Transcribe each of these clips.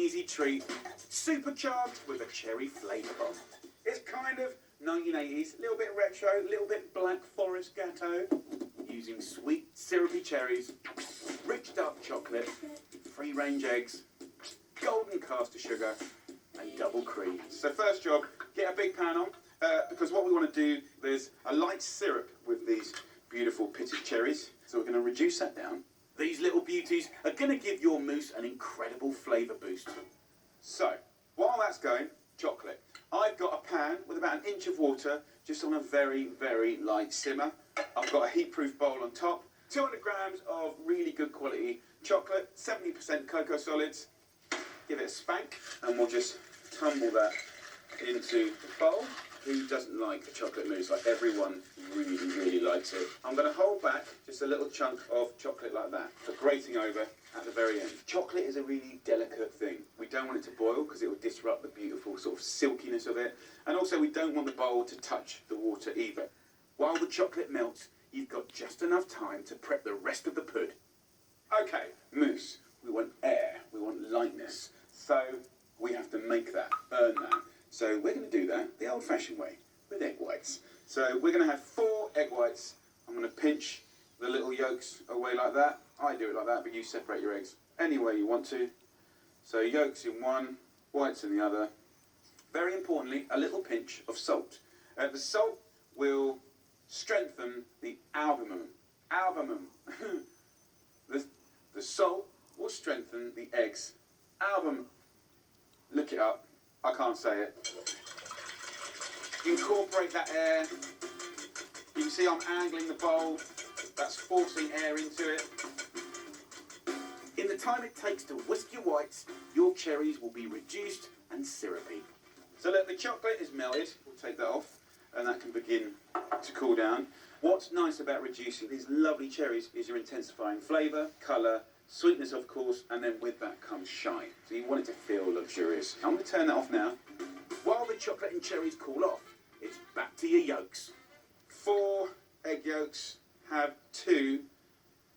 easy treat, supercharged with a cherry flavour bomb. It's kind of 1980s, a little bit retro, a little bit Black Forest Gâteau, using sweet, syrupy cherries, rich dark chocolate, free-range eggs, golden caster sugar, and double cream. So first job, get a big pan on, because what we want to do, there's a light syrup with these beautiful pitted cherries. So we're going to reduce that down. These little beauties are going to give your mousse an incredible flavour boost. So, while that's going, chocolate. I've got a pan with about an inch of water, just on a very, very light simmer. I've got a heat-proof bowl on top, 200 grams of really good quality chocolate, 70% cocoa solids. Give it a spank, and we'll just tumble that into the bowl. Who doesn't like a chocolate mousse? Like, everyone really, really likes it. I'm going to hold back just a little chunk of chocolate like that for grating over at the very end. Chocolate is a really delicate thing. We don't want it to boil because it will disrupt the beautiful sort of silkiness of it. And also we don't want the bowl to touch the water either. While the chocolate melts, you've got just enough time to prep the rest of the pud. Okay, mousse. We want air. We want lightness. So we have to make that, earn that. So we're going to do that the old-fashioned way, with egg whites. So we're going to have 4 egg whites. I'm going to pinch the little yolks away like that. I do it like that, but you separate your eggs any way you want to. So yolks in one, whites in the other. Very importantly, a little pinch of salt. The salt will strengthen the albumen. Albumen. The salt will strengthen the eggs. Albumen. Look it up. I can't say it. Incorporate that air. You can see I'm angling the bowl. That's forcing air into it. In the time it takes to whisk your whites, your cherries will be reduced and syrupy. So look, the chocolate is melted. We'll take that off, and that can begin to cool down. What's nice about reducing these lovely cherries is you're intensifying flavour, colour, sweetness, of course, and then with that comes shine. So you want it to feel luxurious. I'm going to turn that off now. While the chocolate and cherries cool off, it's back to your yolks. 4 egg yolks have 2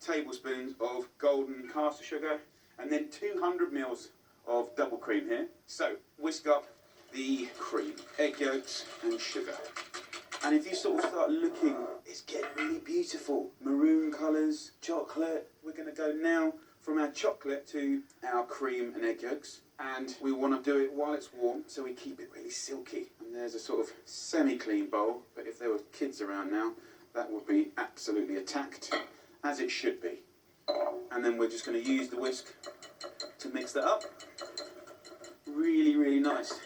tablespoons of golden caster sugar, and then 200 mils of double cream here. So whisk up the cream, egg yolks and sugar. And if you sort of start looking, it's getting really beautiful. Maroon colours, chocolate. We're going to go now from our chocolate to our cream and egg yolks. And we want to do it while it's warm, so we keep it really silky. And there's a sort of semi-clean bowl, but if there were kids around now, that would be absolutely attacked, as it should be. And then we're just going to use the whisk to mix that up. Really, really nice.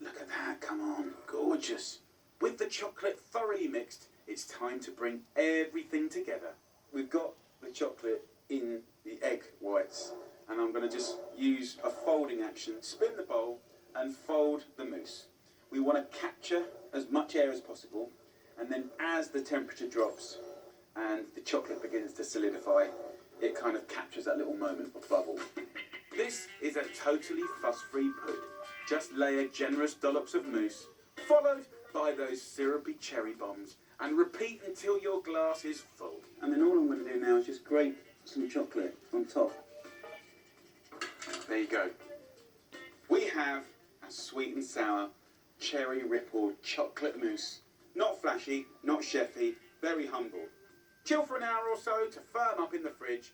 Look at that, come on, gorgeous. With the chocolate thoroughly mixed, it's time to bring everything together. We've got the chocolate in the egg whites, and I'm going to just use a folding action, spin the bowl and fold the mousse. We want to capture as much air as possible, and then as the temperature drops and the chocolate begins to solidify, it kind of captures that little moment of bubble. This is a totally fuss-free pud. Just layer generous dollops of mousse, followed by those syrupy cherry bombs, and repeat until your glass is full. And then all I'm going to do now is just grate some chocolate on top. There you go. We have a sweet and sour cherry rippled chocolate mousse. Not flashy, not chefy, very humble. Chill for an hour or so to firm up in the fridge,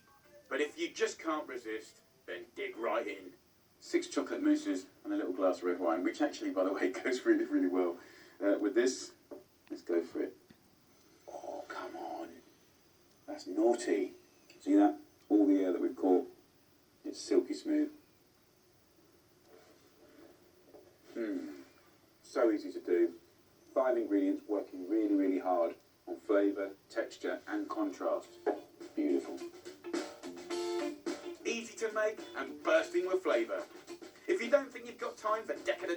but if you just can't resist, then dig right in. 6 chocolate mousses and a little glass of red wine, which actually, by the way, goes really, really well with this. Let's go for it. Oh, come on. That's naughty. See that? All the air that we've caught. It's silky smooth. So easy to do. 5 ingredients working really, really hard on flavour, texture and contrast. Beautiful. Easy to make and bursting with flavour. If you don't think you've got time for decadent